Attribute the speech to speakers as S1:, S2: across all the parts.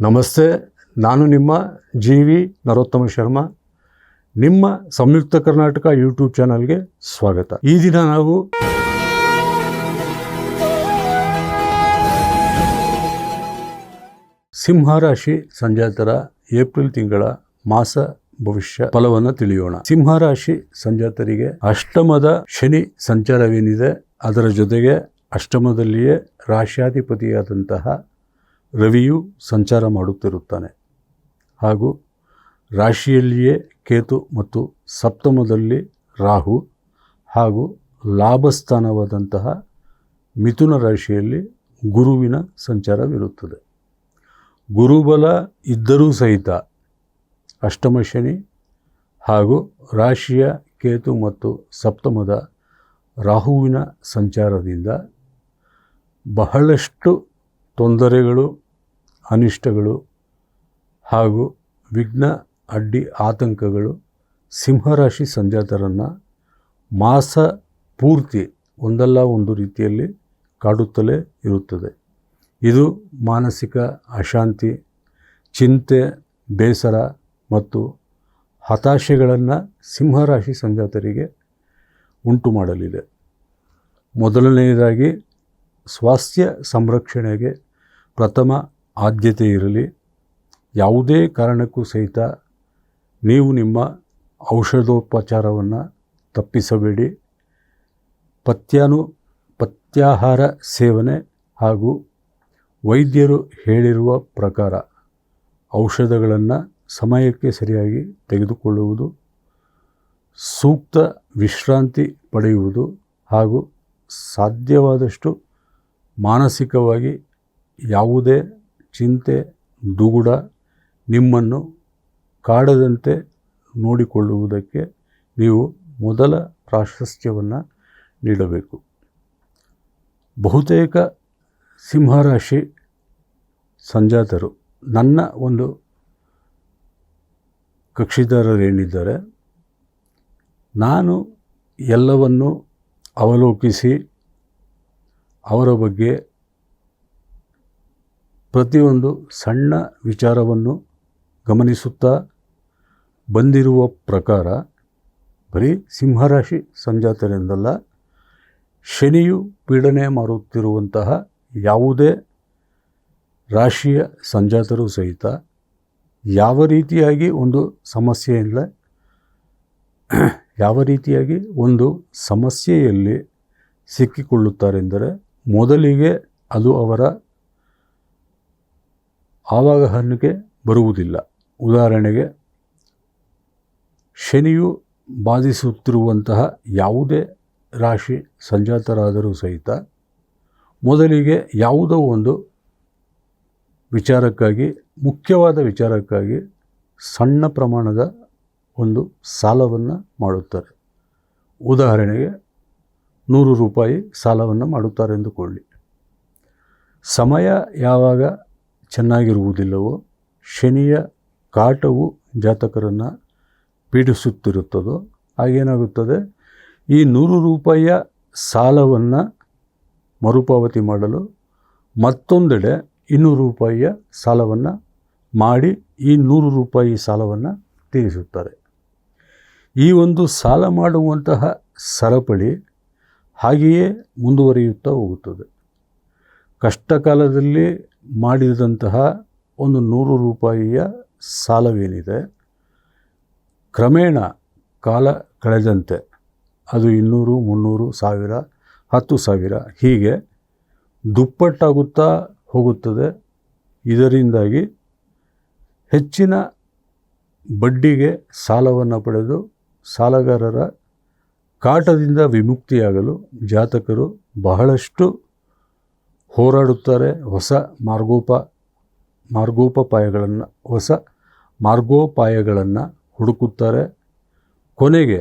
S1: ನಮಸ್ತೆ, ನಾನು ನಿಮ್ಮ ಜಿ.ವಿ. ನರೋತ್ತಮ ಶರ್ಮಾ. ನಿಮ್ಮ ಸಂಯುಕ್ತ ಕರ್ನಾಟಕ ಯೂಟ್ಯೂಬ್ ಚಾನಲ್ಗೆ ಸ್ವಾಗತ. ಈ ದಿನ ನಾವು ಸಿಂಹರಾಶಿ ಸಂಜಾತರ ಏಪ್ರಿಲ್ ತಿಂಗಳ ಮಾಸ ಭವಿಷ್ಯ ಫಲವನ್ನು ತಿಳಿಯೋಣ. ಸಿಂಹರಾಶಿ ಸಂಜಾತರಿಗೆ ಅಷ್ಟಮದ ಶನಿ ಸಂಚಾರವೇನಿದೆ, ಅದರ ಜೊತೆಗೆ ಅಷ್ಟಮದಲ್ಲಿಯೇ ರಾಶ್ಯಾಧಿಪತಿಯಾದಂತಹ ರವಿಯು ಸಂಚಾರ ಮಾಡುತ್ತಿರುತ್ತಾನೆ. ಹಾಗೂ ರಾಶಿಯಲ್ಲಿಯೇ ಕೇತು ಮತ್ತು ಸಪ್ತಮದಲ್ಲಿ ರಾಹು ಹಾಗೂ ಲಾಭಸ್ಥಾನವಾದಂತಹ ಮಿಥುನ ರಾಶಿಯಲ್ಲಿ ಗುರುವಿನ ಸಂಚಾರವಿರುತ್ತದೆ. ಗುರುಬಲ ಇದ್ದರೂ ಸಹಿತ ಅಷ್ಟಮ ಶನಿ ಹಾಗೂ ರಾಶಿಯ ಕೇತು ಮತ್ತು ಸಪ್ತಮದ ರಾಹುವಿನ ಸಂಚಾರದಿಂದ ಬಹಳಷ್ಟು ತೊಂದರೆಗಳು, ಅನಿಷ್ಟಗಳು ಹಾಗೂ ವಿಘ್ನ, ಅಡ್ಡಿ, ಆತಂಕಗಳು ಸಿಂಹರಾಶಿ ಸಂಜಾತರನ್ನು ಮಾಸ ಪೂರ್ತಿ ಒಂದಲ್ಲ ಒಂದು ರೀತಿಯಲ್ಲಿ ಕಾಡುತ್ತಲೇ ಇರುತ್ತದೆ. ಇದು ಮಾನಸಿಕ ಅಶಾಂತಿ, ಚಿಂತೆ, ಬೇಸರ ಮತ್ತು ಹತಾಶೆಗಳನ್ನು ಸಿಂಹರಾಶಿ ಸಂಜಾತರಿಗೆ ಉಂಟು ಮಾಡಲಿದೆ. ಮೊದಲನೆಯದಾಗಿ ಸ್ವಾಸ್ಥ್ಯ ಸಂರಕ್ಷಣೆಗೆ ಪ್ರಥಮ ಆದ್ಯತೆ ಇರಲಿ. ಯಾವುದೇ ಕಾರಣಕ್ಕೂ ಸಹಿತ ನೀವು ನಿಮ್ಮ ಔಷಧೋಪಚಾರವನ್ನು ತಪ್ಪಿಸಬೇಡಿ. ಪಥ್ಯಾಹಾರ ಸೇವನೆ ಹಾಗೂ ವೈದ್ಯರು ಹೇಳಿರುವ ಪ್ರಕಾರ ಔಷಧಗಳನ್ನು ಸಮಯಕ್ಕೆ ಸರಿಯಾಗಿ ತೆಗೆದುಕೊಳ್ಳುವುದು, ಸೂಕ್ತ ವಿಶ್ರಾಂತಿ ಪಡೆಯುವುದು ಹಾಗೂ ಸಾಧ್ಯವಾದಷ್ಟು ಮಾನಸಿಕವಾಗಿ ಯಾವುದೇ ಚಿಂತೆ, ದುಗುಡ ನಿಮ್ಮನ್ನು ಕಾಡದಂತೆ ನೋಡಿಕೊಳ್ಳುವುದಕ್ಕೆ ನೀವು ಮೊದಲ ಪ್ರಾಶಸ್ತ್ಯವನ್ನು ನೀಡಬೇಕು. ಬಹುತೇಕ ಸಿಂಹರಾಶಿ ಸಂಜಾತರು, ನನ್ನ ಒಂದು ಕಕ್ಷಿದಾರರೇನಿದ್ದಾರೆ, ನಾನು ಎಲ್ಲವನ್ನು ಅವಲೋಕಿಸಿ ಅವರ ಬಗ್ಗೆ ಪ್ರತಿಯೊಂದು ಸಣ್ಣ ವಿಚಾರವನ್ನು ಗಮನಿಸುತ್ತಾ ಬಂದಿರುವ ಪ್ರಕಾರ ಬರೀ ಸಿಂಹರಾಶಿ ಸಂಜಾತರೆಂದಲ್ಲ, ಶನಿಯು ಪೀಡನೆ ಮಾಡುತ್ತಿರುವಂತಹ ಯಾವುದೇ ರಾಶಿಯ ಸಂಜಾತರು ಸಹಿತ ಯಾವ ರೀತಿಯಾಗಿ ಒಂದು ಸಮಸ್ಯೆಯಲ್ಲಿ ಸಿಕ್ಕಿಕೊಳ್ಳುತ್ತಾರೆಂದರೆ, ಮೊದಲಿಗೆ ಅದು ಅವರ ಆವಾಗಹನಿಗೆ ಬರುವುದಿಲ್ಲ. ಉದಾಹರಣೆಗೆ, ಶನಿಯು ಬಾಧಿಸುತ್ತಿರುವಂತಹ ಯಾವುದೇ ರಾಶಿ ಸಂಜಾತರಾದರೂ ಸಹಿತ ಮೊದಲಿಗೆ ಯಾವುದೋ ಒಂದು ವಿಚಾರಕ್ಕಾಗಿ, ಮುಖ್ಯವಾದ ವಿಚಾರಕ್ಕಾಗಿ ಸಣ್ಣ ಪ್ರಮಾಣದ ಒಂದು ಸಾಲವನ್ನು ಮಾಡುತ್ತಾರೆ. ಉದಾಹರಣೆಗೆ 100 ರೂಪಾಯಿ ಸಾಲವನ್ನು ಮಾಡುತ್ತಾರೆ ಎಂದುಕೊಳ್ಳಿ. ಸಮಯ ಯಾವಾಗ ಚೆನ್ನಾಗಿರುವುದಿಲ್ಲವೋ, ಶನಿಯ ಕಾಟವು ಜಾತಕರನ್ನು ಪೀಡಿಸುತ್ತಿರುತ್ತದೋ, ಆಗೇನಾಗುತ್ತದೆ, ಈ 100 ರೂಪಾಯಿಯ ಸಾಲವನ್ನು ಮರುಪಾವತಿ ಮಾಡಲು ಮತ್ತೊಂದೆಡೆ 200 ರೂಪಾಯಿಯ ಸಾಲವನ್ನು ಮಾಡಿ ಈ 100 ರೂಪಾಯಿ ಸಾಲವನ್ನು ತೀರಿಸುತ್ತಾರೆ. ಈ ಒಂದು ಸಾಲ ಮಾಡುವಂತಹ ಸರಪಳಿ ಹಾಗೆಯೇ ಮುಂದುವರಿಯುತ್ತಾ ಹೋಗುತ್ತದೆ. ಕಷ್ಟ ಕಾಲದಲ್ಲಿ ಮಾಡಿದಂತಹ ಒಂದು 100 ರೂಪಾಯಿಯ ಸಾಲವೇನಿದೆ, ಕ್ರಮೇಣ ಕಾಲ ಕಳೆದಂತೆ ಅದು 200, 300, 1000, 10,000 ಹೀಗೆ ದುಪ್ಪಟ್ಟಾಗುತ್ತಾ ಹೋಗುತ್ತದೆ. ಇದರಿಂದಾಗಿ ಹೆಚ್ಚಿನ ಬಡ್ಡಿಗೆ ಸಾಲವನ್ನು ಪಡೆದು ಸಾಲಗಾರರ ಕಾಟದಿಂದ ವಿಮುಕ್ತಿಯಾಗಲು ಜಾತಕರು ಬಹಳಷ್ಟು ಹೋರಾಡುತ್ತಾರೆ. ಹೊಸ ಮಾರ್ಗೋಪಾಯಗಳನ್ನು ಹುಡುಕುತ್ತಾರೆ. ಕೊನೆಗೆ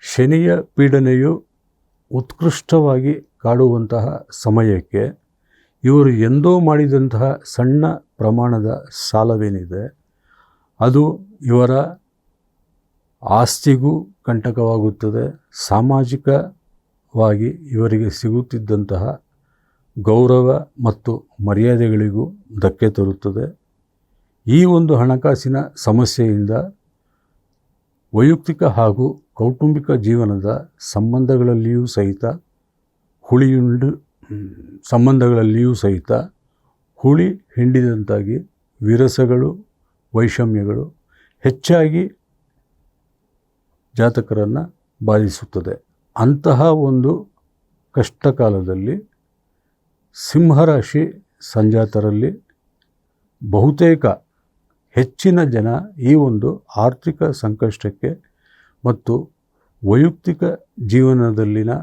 S1: ಶನಿಯ ಪೀಡನೆಯು ಉತ್ಕೃಷ್ಟವಾಗಿ ಕಾಡುವಂತಹ ಸಮಯಕ್ಕೆ ಇವರು ಎಂದೋ ಮಾಡಿದಂತಹ ಸಣ್ಣ ಪ್ರಮಾಣದ ಸಾಲವೇನಿದೆ, ಅದು ಇವರ ಆಸ್ತಿಗೂ ಕಂಟಕವಾಗುತ್ತದೆ. ಸಾಮಾಜಿಕವಾಗಿ ಇವರಿಗೆ ಸಿಗುತ್ತಿದ್ದಂತಹ ಗೌರವ ಮತ್ತು ಮರ್ಯಾದೆಗಳಿಗೂ ಧಕ್ಕೆ ತರುತ್ತದೆ. ಈ ಒಂದು ಹಣಕಾಸಿನ ಸಮಸ್ಯೆಯಿಂದ ವೈಯಕ್ತಿಕ ಹಾಗೂ ಕೌಟುಂಬಿಕ ಜೀವನದ ಸಂಬಂಧಗಳಲ್ಲಿಯೂ ಸಹಿತ ಹುಳಿ ಹಿಂಡಿದಂತಾಗಿ ವಿರಸಗಳು, ವೈಷಮ್ಯಗಳು ಹೆಚ್ಚಾಗಿ ಜಾತಕರನ್ನು ಬಾಧಿಸುತ್ತದೆ. ಅಂತಹ ಒಂದು ಕಷ್ಟಕಾಲದಲ್ಲಿ ಸಿಂಹರಾಶಿ ಸಂಜಾತರಲ್ಲಿ ಬಹುತೇಕ ಹೆಚ್ಚಿನ ಜನ ಈ ಒಂದು ಆರ್ಥಿಕ ಸಂಕಷ್ಟಕ್ಕೆ ಮತ್ತು ವೈಯಕ್ತಿಕ ಜೀವನದಲ್ಲಿನ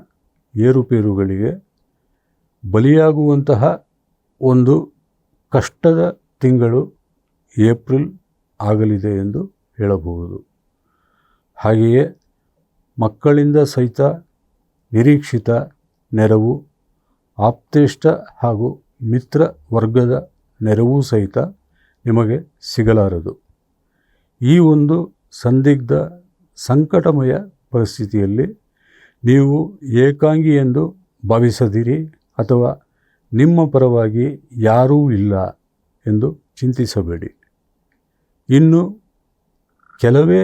S1: ಏರುಪೇರುಗಳಿಗೆ ಬಲಿಯಾಗುವಂತಹ ಒಂದು ಕಷ್ಟದ ತಿಂಗಳು ಏಪ್ರಿಲ್ ಆಗಲಿದೆ ಎಂದು ಹೇಳಬಹುದು. ಹಾಗೆಯೇ ಮಕ್ಕಳಿಂದ ಸಹಿತ ನಿರೀಕ್ಷಿತ ನೆರವು, ಆಪ್ತೇಷ್ಟ ಹಾಗೂ ಮಿತ್ರ ವರ್ಗದ ನೆರವೂ ಸಹಿತ ನಿಮಗೆ ಸಿಗಲಾರದು. ಈ ಒಂದು ಸಂದಿಗ್ಧ ಸಂಕಟಮಯ ಪರಿಸ್ಥಿತಿಯಲ್ಲಿ ನೀವು ಏಕಾಂಗಿ ಎಂದು ಭಾವಿಸದಿರಿ ಅಥವಾ ನಿಮ್ಮ ಪರವಾಗಿ ಯಾರೂ ಇಲ್ಲ ಎಂದು ಚಿಂತಿಸಬೇಡಿ. ಇನ್ನು ಕೆಲವೇ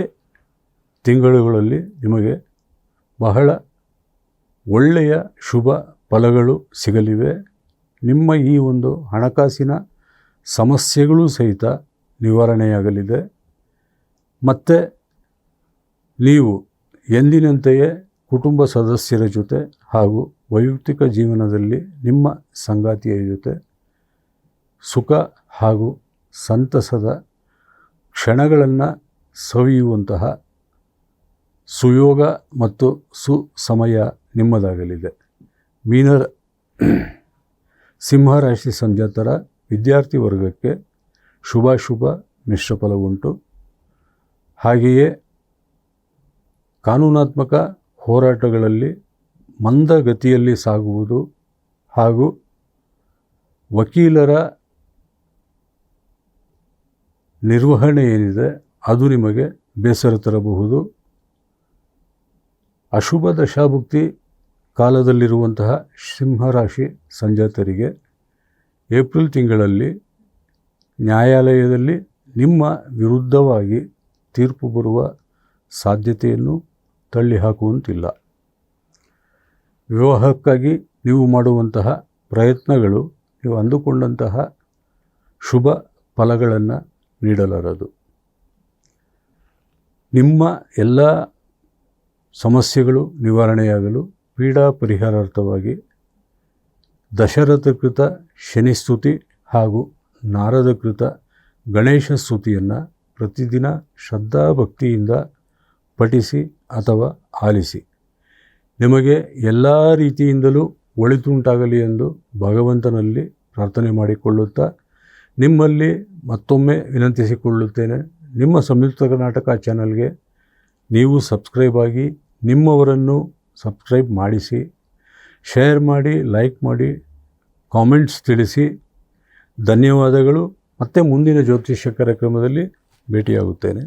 S1: ತಿಂಗಳುಗಳಲ್ಲಿ ನಿಮಗೆ ಬಹಳ ಒಳ್ಳೆಯ ಶುಭ ಫಲಗಳು ಸಿಗಲಿವೆ. ನಿಮ್ಮ ಈ ಒಂದು ಹಣಕಾಸಿನ ಸಮಸ್ಯೆಗಳೂ ಸಹಿತ ನಿವಾರಣೆಯಾಗಲಿದೆ. ಮತ್ತು ನೀವು ಎಂದಿನಂತೆಯೇ ಕುಟುಂಬ ಸದಸ್ಯರ ಜೊತೆ ಹಾಗೂ ವೈಯಕ್ತಿಕ ಜೀವನದಲ್ಲಿ ನಿಮ್ಮ ಸಂಗಾತಿಯ ಜೊತೆ ಸುಖ ಹಾಗೂ ಸಂತಸದ ಕ್ಷಣಗಳನ್ನು ಸವಿಯುವಂತಹ ಸುಯೋಗ ಮತ್ತು ಸುಸಮಯ ನಿಮ್ಮದಾಗಲಿದೆ. ಸಿಂಹರಾಶಿ ಸಂಜಾತರ ವಿದ್ಯಾರ್ಥಿ ವರ್ಗಕ್ಕೆ ಶುಭಾಶುಭ ಮಿಶ್ರ ಫಲ ಉಂಟು. ಹಾಗೆಯೇ ಕಾನೂನಾತ್ಮಕ ಹೋರಾಟಗಳಲ್ಲಿ ಮಂದಗತಿಯಲ್ಲಿ ಸಾಗುವುದು ಹಾಗೂ ವಕೀಲರ ನಿರ್ವಹಣೆ ಏನಿದೆ ಅದು ನಿಮಗೆ ಬೇಸರ ತರಬಹುದು. ಅಶುಭ ದಶಾಭುಕ್ತಿ ಕಾಲದಲ್ಲಿರುವಂತಹ ಸಿಂಹರಾಶಿ ಸಂಜಾತರಿಗೆ ಏಪ್ರಿಲ್ ತಿಂಗಳಲ್ಲಿ ನ್ಯಾಯಾಲಯದಲ್ಲಿ ನಿಮ್ಮ ವಿರುದ್ಧವಾಗಿ ತೀರ್ಪು ಬರುವ ಸಾಧ್ಯತೆಯನ್ನು ತಳ್ಳಿಹಾಕುವಂತಿಲ್ಲ. ವಿವಾಹಕ್ಕಾಗಿ ನೀವು ಮಾಡುವಂತಹ ಪ್ರಯತ್ನಗಳು ನೀವು ಅಂದುಕೊಂಡಂತಹ ಶುಭ ಫಲಗಳನ್ನು ನೀಡಲಾರದು. ನಿಮ್ಮ ಎಲ್ಲ ಸಮಸ್ಯೆಗಳು ನಿವಾರಣೆಯಾಗಲು ಪೀಡಾ ಪರಿಹಾರಾರ್ಥವಾಗಿ ದಶರಥಕೃತ ಶನಿಸ್ತುತಿ ಹಾಗೂ ನಾರದಕೃತ ಗಣೇಶ ಸ್ತುತಿಯನ್ನು ಪ್ರತಿದಿನ ಶ್ರದ್ಧಾಭಕ್ತಿಯಿಂದ ಪಠಿಸಿ ಅಥವಾ ಆಲಿಸಿ. ನಿಮಗೆ ಎಲ್ಲ ರೀತಿಯಿಂದಲೂ ಒಳಿತುಂಟಾಗಲಿ ಎಂದು ಭಗವಂತನಲ್ಲಿ ಪ್ರಾರ್ಥನೆ ಮಾಡಿಕೊಳ್ಳುತ್ತಾ ನಿಮ್ಮಲ್ಲಿ ಮತ್ತೊಮ್ಮೆ ವಿನಂತಿಸಿಕೊಳ್ಳುತ್ತೇನೆ. ನಿಮ್ಮ ಸಂಯುಕ್ತ ಕರ್ನಾಟಕ ಚಾನಲ್ಗೆ ನೀವು ಸಬ್ಸ್ಕ್ರೈಬ್ ಆಗಿ ನಿಮ್ಮವರನ್ನು ಸಬ್ಸ್ಕ್ರೈಬ್ ಮಾಡಿಸಿ, ಶೇರ್ ಮಾಡಿ, ಲೈಕ್ ಮಾಡಿ, ಕಾಮೆಂಟ್ಸ್ ತಿಳಿಸಿ. ಧನ್ಯವಾದಗಳು. ಮತ್ತೆ ಮುಂದಿನ ಜ್ಯೋತಿಷ್ಯ ಕಾರ್ಯಕ್ರಮದಲ್ಲಿ ಭೇಟಿಯಾಗುತ್ತೇನೆ.